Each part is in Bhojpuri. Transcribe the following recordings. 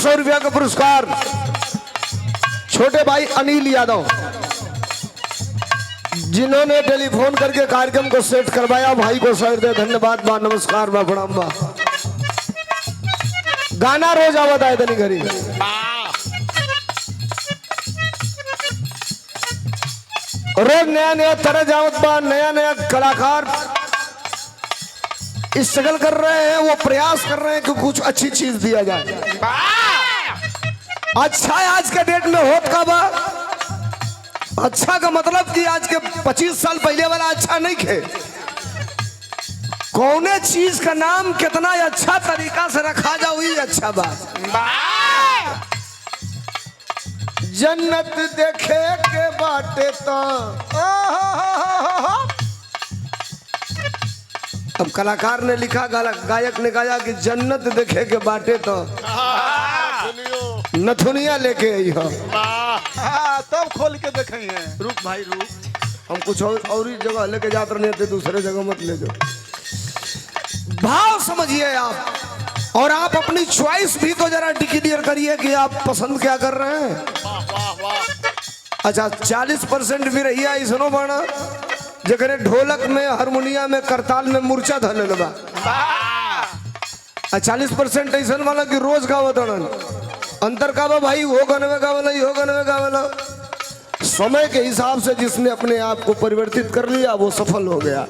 500 रुपया का पुरस्कार छोटे भाई अनिल यादव, जिन्होंने टेलीफोन करके कार्यक्रम को सेट करवाया। भाई को सर दे धन्यवाद बा, नमस्कार बा, प्रणाम बा। गाना रोज आवत आए तनी घरी। रोज नया नया तरह जावत बा, नया नया कलाकार स्ट्रगल कर रहे हैं, वो प्रयास कर रहे हैं कि कुछ अच्छी चीज दिया जाए। अच्छा है आज के डेट में होत का बा। अच्छा का मतलब कि आज के 25 साल पहले वाला अच्छा नहीं खे। कौने चीज का नाम कितना अच्छा तरीका से रखा जाए वही अच्छा बात। जन्नत देखे के बाटे तो अब कलाकार ने लिखा, गायक ने गाया कि जन्नत देखे के बाटे तो नथुनिया लेके आई हो तब खोल के देखे हैं। रुक भाई रुक, हम कुछ और ही जगह लेके जाते नहीं थे, दूसरे जगह मत ले जाओ। भाव समझिए आप, और आप अपनी चॉइस भी तो जरा डिक्लेयर करिए कि आप पसंद क्या कर रहे हैं। अच्छा 40% भी रही है इसनो बाना जगह ढोलक में, हारमोनिया में, करताल में मूर्छा धले बा। 40% ऐसा वाला कि रोज गावत अंतर का बा भाई, वो गाने में गावला, हो गाने में गावला। समय के हिसाब से जिसने अपने आप को परिवर्तित कर लिया वो सफल हो गया।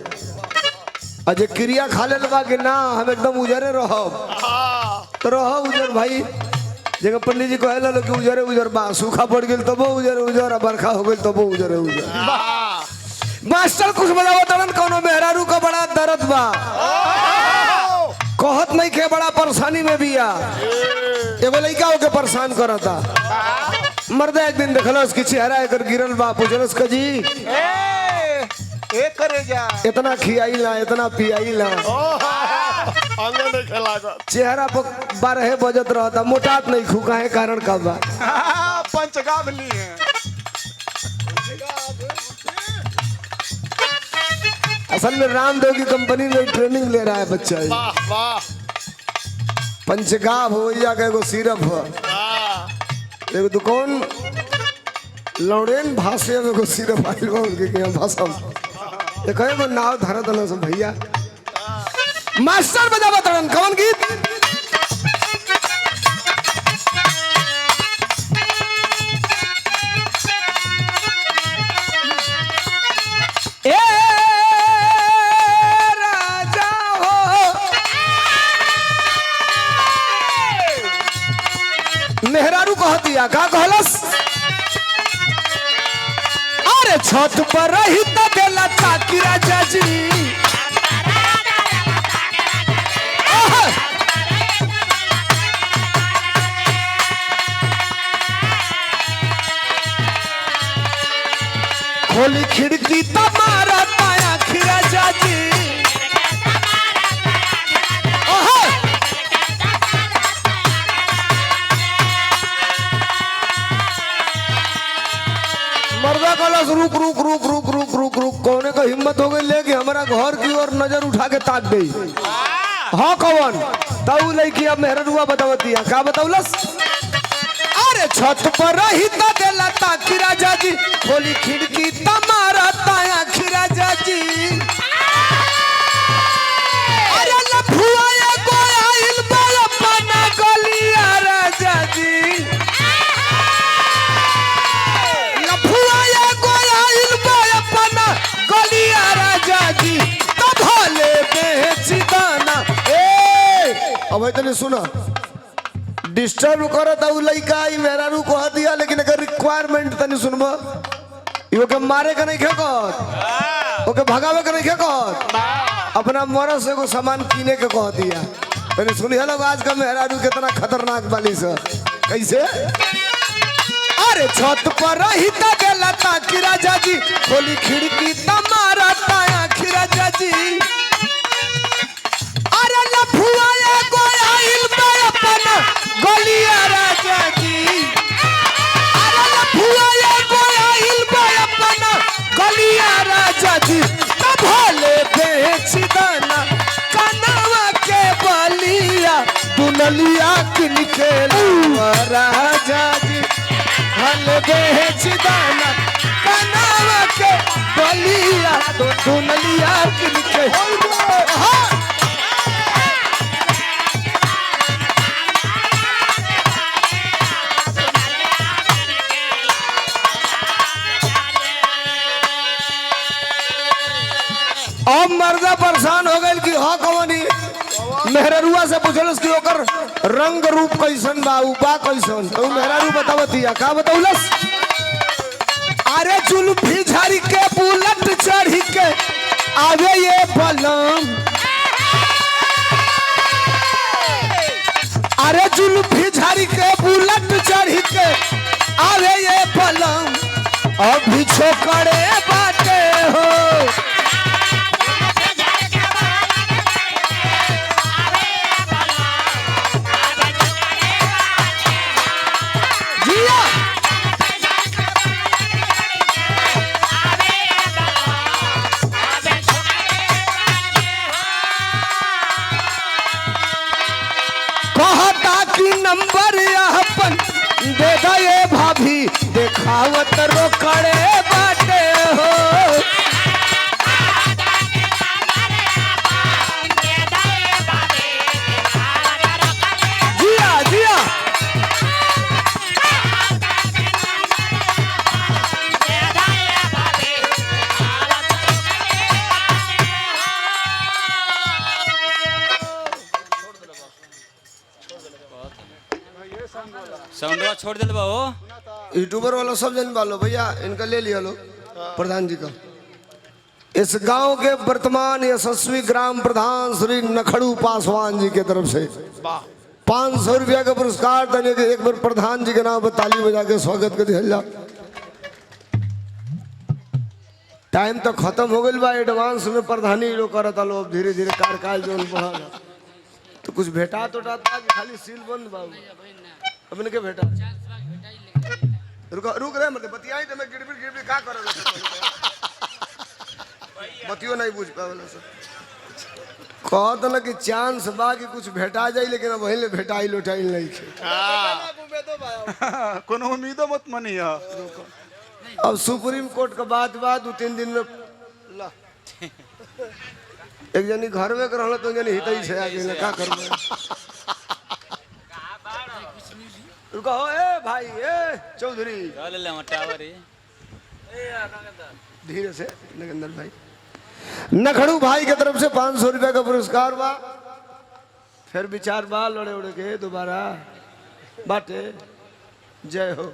अजय क्रिया खा ले बा कि ना हम एकदम उजरे रहो तो रहो उजर भाई। जगह पंडित जी कहला कि उजरे उजर बा, सूखा पड़ गई तब उजरे उजर, बरखा हो गई तब उजरे उजर। मास्टर कुछ बताओ तरन कौनो मेहरारू का बड़ा दर्द बा, कहत नहीं के बड़ा परेशानी में भी आ। एगो लड़का होके परेशान करता, मर्द एक दिन देखल उसकी चेहरा एक गिरल बा, पूछलस का जी करे जा इतना खियाईला इतना पियाईला, चेहरा पर 12 बजत रहता, मोटात नहीं खू, काहे कारण का बा? पंचगाव ली है। असल में रामदेव की कंपनी में ट्रेनिंग ले रहा है बच्चा। पंचगाव हो या एगो सिरप हो, एगो दुकान लौड़ेन भाषा में एगो सिरप आइल बा उनके के भाषा में। देखो एगो नाव धरा दला सब भैया। मास्टर बजा बतान कौन गीत? मेहरारू कह दिया का कहलस, अरे छत पर रही तो बेला ताकि राजा जी। खोली खिड़की तुम्हारा पाया राजा जी। मर्दा कलस रुक रुक रुक रुक रुक रुक रुक, कौने का हिम्मत हो गई लेके हमारा घर की ओर नजर उठा के ताक गई। हाँ कौन ताऊ लड़की अब मेहरुआ बतावती है का बताउलस, अरे छत पर रही तो देला ताकि राजा जी। खोली खिड़की तुम्हारा ताया राजा जी। अरे लफुआ को आइल बा अपना गलिया राजा जी। अब इतने सुना डिस्टर्ब करता लड़का मेहरारू कह दिया, लेकिन अगर रिक्वायरमेंट तनी सुनबो, यो के मारे का नहीं खेकत, ओके भगावे का नहीं खेकत, अपना मरद से को सामान कीने के कह दिया। तनी सुनिए लोग आज का मेहरारू कितना खतरनाक बाली से कैसे। अरे छत पर रही तो बेला ताकि राजा जी। खोली खिड़की तुम्हारा ताया राजा जी। अरे लफुआ को आइल बा अपना गलिया राजा जी। अरे लफुआ को आइल बा अपना गलिया राजा जी। तब भले बेच दाना कनवा के बलिया दुन दुनलिया किनके लावा राजा जी हल बेच दाना कनावा के बलिया दुनलिया किनके अब मर्दा परेशान हो गए कि हाँ कवनी मेहरुआ से पूछलस कि ओकर रंग रूप कैसन बा बा कैसन तो मेहरारू बतावतिया का बताउलस अरे जुल्फी झाड़ी के बुलट चढ़ी के आवे ये बलम अरे जुल्फी झाड़ी के बुलट चढ़ी के आवे ये बलम अभी छोकरे बाटे हो नंबर अपन दे दे भाभी देखावत रोकड़े बाटे हो जिया जिया साउंडवा छोड़ दिल बाबू यूट्यूबर वाला सब जन वालो भैया इनका ले लिया लो प्रधान जी का इस गांव के वर्तमान यशस्वी ग्राम प्रधान श्री नखड़ू पासवान जी के तरफ से 500 रुपया का पुरस्कार देने के एक बार प्रधान जी के नाम पर ताली बजा के स्वागत कर दिया। टाइम तो खत्म हो गई बा एडवांस में प्रधानी लोग करता लो अब धीरे धीरे कार्यकाल जो बढ़ा तो कुछ भेटा तो खाली सील बंद बाबू अब इनके भेटा रुक रहे मतलब बतियाई तो मैं गिड़बिड़ का कर बतियो नहीं बुझ पावला सर कहत ना कि चांस बा कि कुछ भेटा जाई लेकिन अब वहीं ले भेटाई लोटाई नहीं खे कोनो उम्मीदो मत मनी अब सुप्रीम कोर्ट का बात 2-3 दिन में ला एक जनी घर में रहल तो जनी हितई से आ गेल का करबे रुको ए भाई ए चौधरी ले ले टावर धीरे से नगेंद्र भाई नखड़ू भाई की तरफ से 500 रुपया का पुरस्कार बा फिर विचार बा लड़े उड़े के दोबारा बाटे जय हो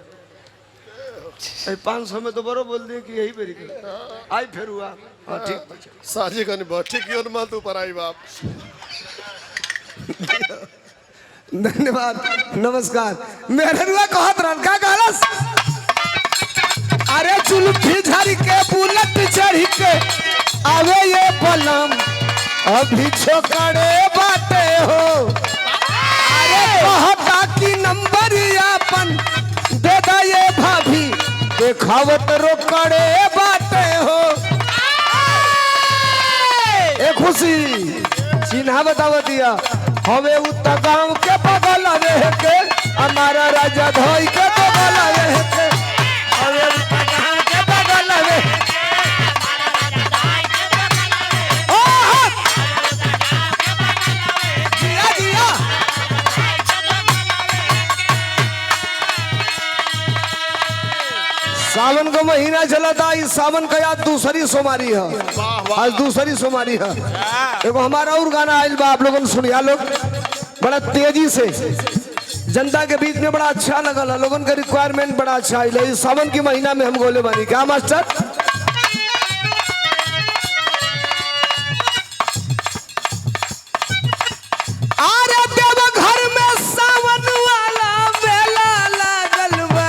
500 में तो बरो बोल दिए कि यही बेरी आई फिर हुआ हाँ ठीक साजी का नहीं ठीक ही माल तू पर आई बाप धन्यवाद नमस्कार मेरे रुआ कहत रहन का कहलस अरे जुल्फी झाड़ी के बुलट चढ़ी के आवे ये बलम अभी छोकरे बाटे हो अरे कहता कि नंबर अपन दे दे ये भाभी देखावत रोकड़े बाटे हो ए खुशी चिन्हा बतावतिया हमें उत्तर गांव के बगल में के हमारा राजा धोई के बगल में के हमें उत्तर गांव के बगल में जिया जिया सावन का महीना चला था इस सावन का याद दूसरी सोमारी है आज दूसरी सोमारी है देखो हमारा और गाना आयल बा आप लोगों ने सुनिया लोग बड़ा तेजी से जनता के बीच में बड़ा अच्छा लगा लोगों का रिक्वायरमेंट बड़ा अच्छा आयल इस सावन के महीना में हम गोले बानी क्या मास्टर अरे देव घर में सावन वाला मेला लागल बा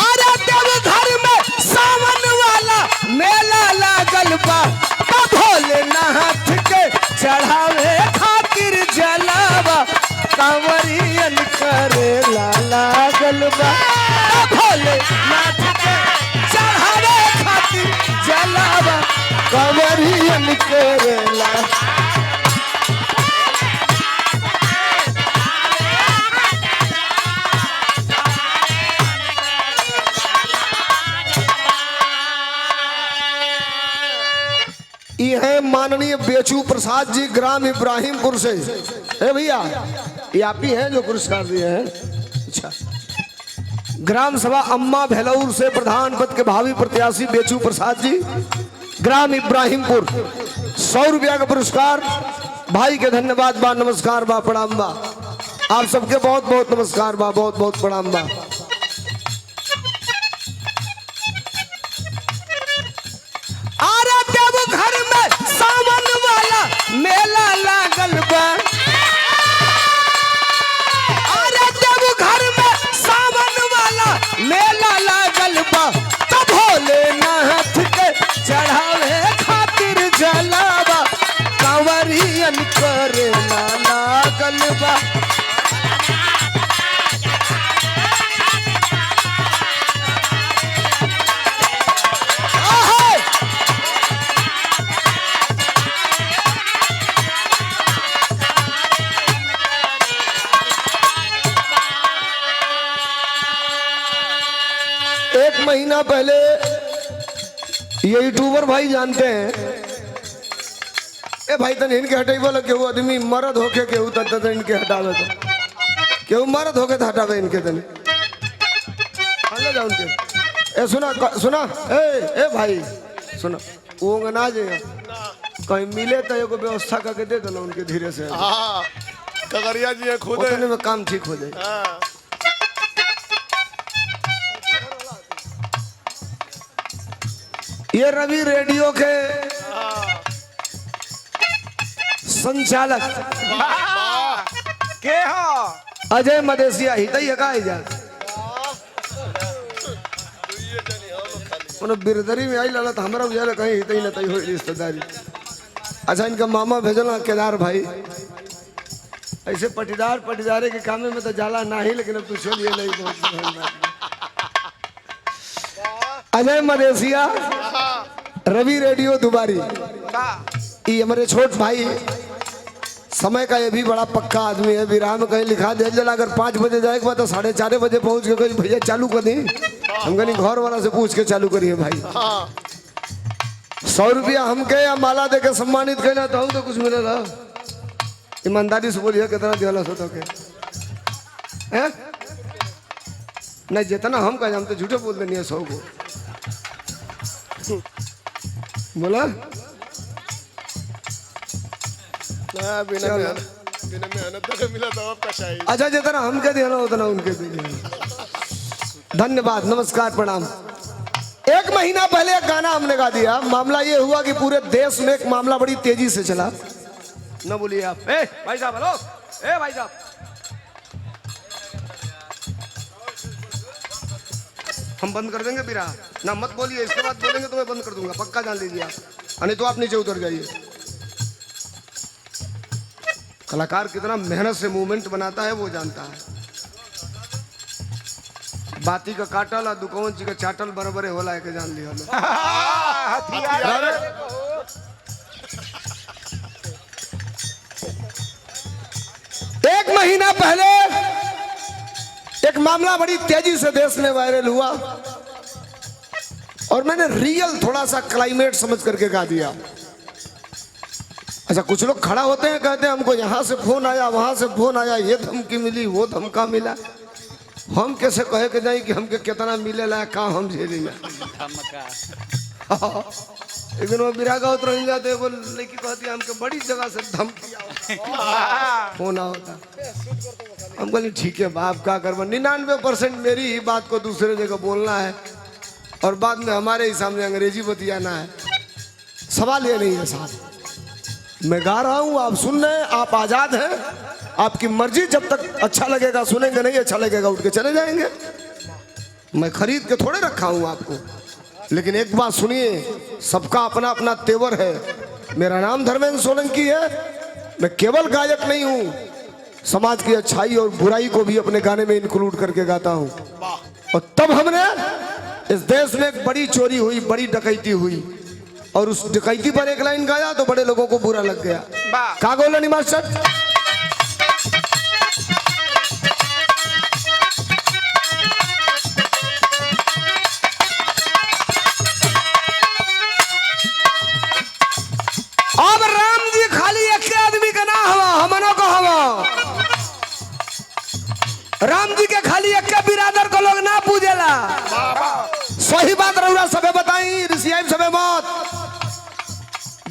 अरे देव घर में सावन वाला मेला लागल बा भोलेनाथ के चढ़ावे खातिर जलावा कांवरियन करे लागल बा भोलेनाथ के चढ़ावे खातिर जलावा कांवरियन करेला। ये है माननीय बेचू प्रसाद जी, ग्राम इब्राहिमपुर से। ए भैया, ये आप ही हैं जो पुरस्कार दिए हैं? अच्छा। ग्राम सभा अम्मा भेलौर से प्रधान पद के भावी प्रत्याशी बेचू प्रसाद जी, ग्राम इब्राहिमपुर, 100 रुपया का पुरस्कार। भाई के धन्यवाद बा, नमस्कार बा, प्रणाम बा। आप सबके बहुत बहुत नमस्कार बा, बहुत बहुत प्रणाम बा। घर में सावन वाला मेला लागल बा। अरे जब घर में सावन वाला मेला लागल बा, तो भोलेनाथ के चढ़ावे खातिर जलावा कांवरियन करेला लागल बा। एक महीना पहले ये यूट्यूबर भाई जानते हैं, ए भाई तन इनके हटाई वाला केहू आदमी मर्द होके केहू तन इनके हटावे, तो केहू मर्द होके तो हटावे इनके तन जाओ उनके। ए सुना सुना, ए भाई सुना, वो ना जे कहीं मिले तो एगो व्यवस्था करके दे देना उनके धीरे से। हाँ, कगरिया जी खुद उतने में काम ठीक हो जाए। हाँ। ये रवि रेडियो के संचालक के हो? अजय मदेशिया ही तई का जा बिरदरी में आई लाला तो हमारा बुझाला कहीं हितई न तई हो रिश्तेदारी। अच्छा, इनका मामा भेजला केदार भाई, ऐसे पटीदारे के कामे में तो जाला ना ही, लेकिन अब तू चलिए नहीं। बहुत अजय मदेशिया, रवि रेडियो दुबारी, ये हमारे छोट भाई। समय का ये भी बड़ा पक्का आदमी है। विराम में कहीं लिखा दे जला, अगर 5 बजे जाएगा तो 4:30 बजे पहुंच के कहीं भैया चालू कर दी। हम कहीं घर वाला से पूछ के चालू करिए भाई। 100 रुपया हमके या माला दे के सम्मानित करना तो कुछ मिलेगा। ईमानदारी से बोलिए कितना दिया सो तो के नहीं, जितना हम कहे हम तो झूठे बोल देनी है 100 को। बोला बिना मेहनत का मिला तो आपका चाहिए। अच्छा, जितना हमके देना उतना उनके दीजिए। धन्यवाद, नमस्कार, प्रणाम। 1 महीना पहले एक गाना हमने गा दिया। मामला ये हुआ कि पूरे देश में एक मामला बड़ी तेजी से चला। न बोलिए आप। ए भाई साहब, हेलो, ए भाई साहब, हम बंद कर देंगे बिरा ना, मत बोलिए। इसके बाद बोलेंगे तो मैं बंद कर दूंगा, पक्का जान लीजिए आप। नहीं तो आप नीचे उतर जाइए। कलाकार कितना मेहनत से मूवमेंट बनाता है वो जानता है। बाती का काटल और दुकान जी का चाटल बराबर होला है के जान लिया। एक महीना पहले एक मामला बड़ी तेजी से देश में वायरल हुआ और मैंने रियल थोड़ा सा क्लाइमेट समझ करके गा दिया। अच्छा, कुछ लोग खड़ा होते हैं, कहते हैं हमको यहाँ से फोन आया, वहां से फोन आया, ये धमकी मिली, वो धमका मिला। हम कैसे कहे के जाए कि हमके कितना मिले ला, का हम झेली ला। एक दिन वो बिरागा उतर जाते, वो लड़की कहती है हमके बड़ी जगह से धमकी फोन होता। हम बोले ठीक है बाप, क्या करवा। 99% मेरी ही बात को दूसरे जगह बोलना है और बाद में हमारे ही सामने अंग्रेजी बतियाना है। सवाल ये नहीं है साहब, मैं गा रहा हूँ, आप सुन रहे हैं, आप आजाद हैं, आपकी मर्जी। जब तक अच्छा लगेगा सुनेंगे, नहीं अच्छा लगेगा उठ के चले जाएंगे। मैं खरीद के थोड़े रखा हूँ आपको। लेकिन एक बात सुनिए, सबका अपना अपना तेवर है। मेरा नाम धर्मेंद्र सोलंकी है। मैं केवल गायक नहीं हूँ, समाज की अच्छाई और बुराई को भी अपने गाने में इंक्लूड करके गाता हूँ। और तब हमने इस देश में एक बड़ी चोरी हुई, बड़ी डकैती हुई, और उस डकैती पर एक लाइन गाया तो बड़े लोगों को बुरा लग गया। वाह। का गोलनी मास्टर? अब राम जी खाली एक आदमी का ना हवा, हमनों को हवा। राम जी के खाली एक के बिरादर को लोग ना पूजेला। सही बात रहुआ सबे बताई, ऋषियाई सबे मत।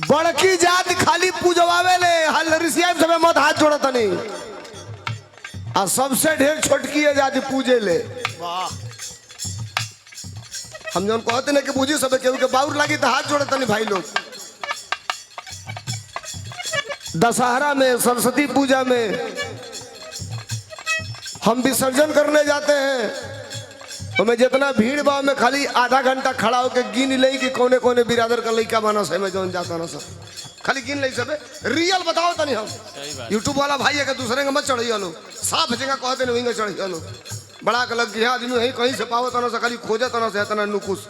बड़की जात खाली पूजवावे ले, हल ऋषियाई सबे मत हाथ जोड़त नहीं। आ सबसे ढेर छोटकी है जाति पूजे ले। हम जौन कहते नहीं कि पूजी सबे केहू के बाउर लागी तो हाथ जोड़त नहीं भाई लोग। दशहरा में, सरस्वती पूजा में हम विसर्जन करने जाते हैं तो मैं जितना भीड़ बा में खाली आधा घंटा खड़ा होकर गिन ले कि कौने कौने बिरादर का लड़का बना से मैं जौन जाता ना सब खाली गिन ले सब रियल बताओ तनी। हम यूट्यूब वाला भाई है कि दूसरे का मत चढ़िया लो, साफ जगह कहते नहीं वहीं चढ़िया लो। बड़ा अलग गया आदमी वहीं कहीं से पावत ना से खाली खोजत ना से इतना नुकुस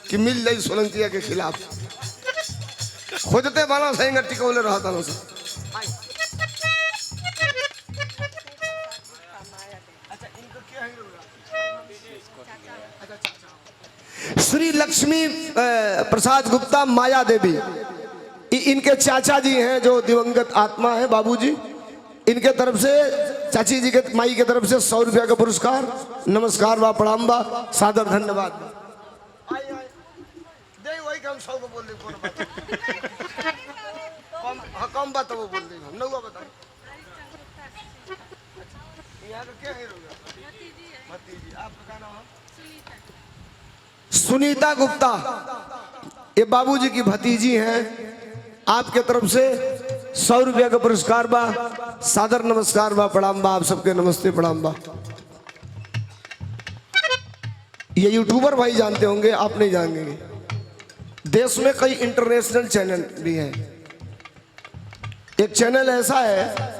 कि मिल जाई सोलंकिया के खिलाफ खोजते बना सही टिकौले रहता ना से। श्री लक्ष्मी प्रसाद गुप्ता माया देवी इनके चाचा जी हैं जो दिवंगत आत्मा है बाबूजी। इनके तरफ से चाची जी के माई के तरफ से 100 रुपया का पुरस्कार, नमस्कार बा, प्रणाम बा, सादर धन्यवाद बा। कम बात वो बोल देगा नौवा बता। यहाँ का क्या है भतीजी, आपका क्या नाम है? सुनीता गुप्ता, ये बाबूजी की भतीजी हैं। आपके तरफ से 100 रुपया का पुरस्कार बा, सादर नमस्कार बा, प्रणाम बा, आप सबके नमस्ते प्रणाम बा। ये यूट्यूबर भाई जानते होंगे, आप नहीं जानेंगे। देश में कई इंटरनेशनल चैनल भी हैं। एक चैनल ऐसा है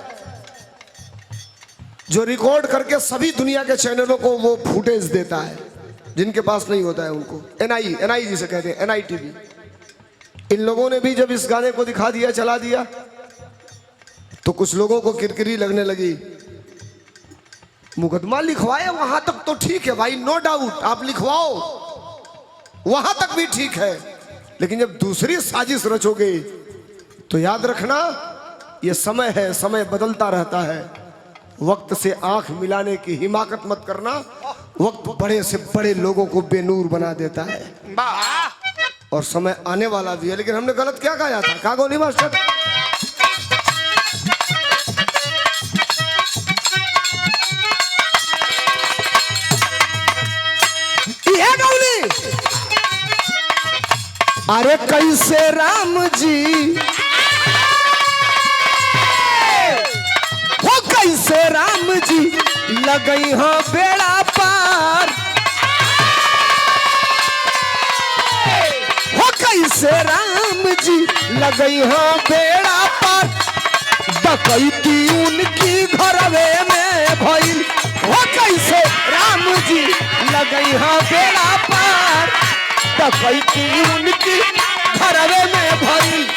जो रिकॉर्ड करके सभी दुनिया के चैनलों को वो फुटेज देता है जिनके पास नहीं होता है उनको। एनआई जिसे कहते हैं, एनआई टीवी। इन लोगों ने भी जब इस गाने को दिखा दिया, चला दिया, तो कुछ लोगों को किरकिरी लगने लगी। मुकदमा लिखवाए वहां तक तो ठीक है भाई, नो डाउट, आप लिखवाओ वहां तक भी ठीक है। लेकिन जब दूसरी साजिश रचोगे तो याद रखना ये समय है, समय बदलता रहता है। वक्त से आंख मिलाने की हिमाकत मत करना। वक्त बड़े से बड़े लोगों को बेनूर बना देता है और समय आने वाला भी है। लेकिन हमने गलत क्या गाया था? का गोली मास्टर? ये गौली अरे कैसे राम जी हो, कैसे राम जी लगई हो बेड़ा पार हो, कैसे राम जी लगई हो बेड़ा पार। डकैती उनकी घरवे में भइल हो, कैसे राम जी लगई हो बेड़ा पार। डकैती उनकी घरवे में भइल।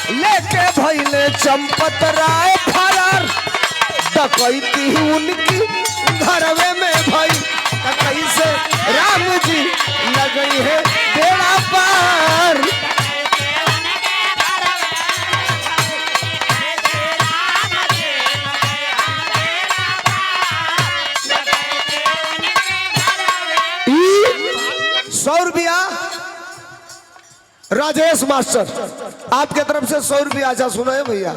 लेके भइले चंपत राय फरार। डकैती उनकी घरवे में भई, कैसे राम जी लगई है बेड़ा पार। राजेश मास्टर आपके तरफ से 100 रुपया अच्छा सुना है भैया।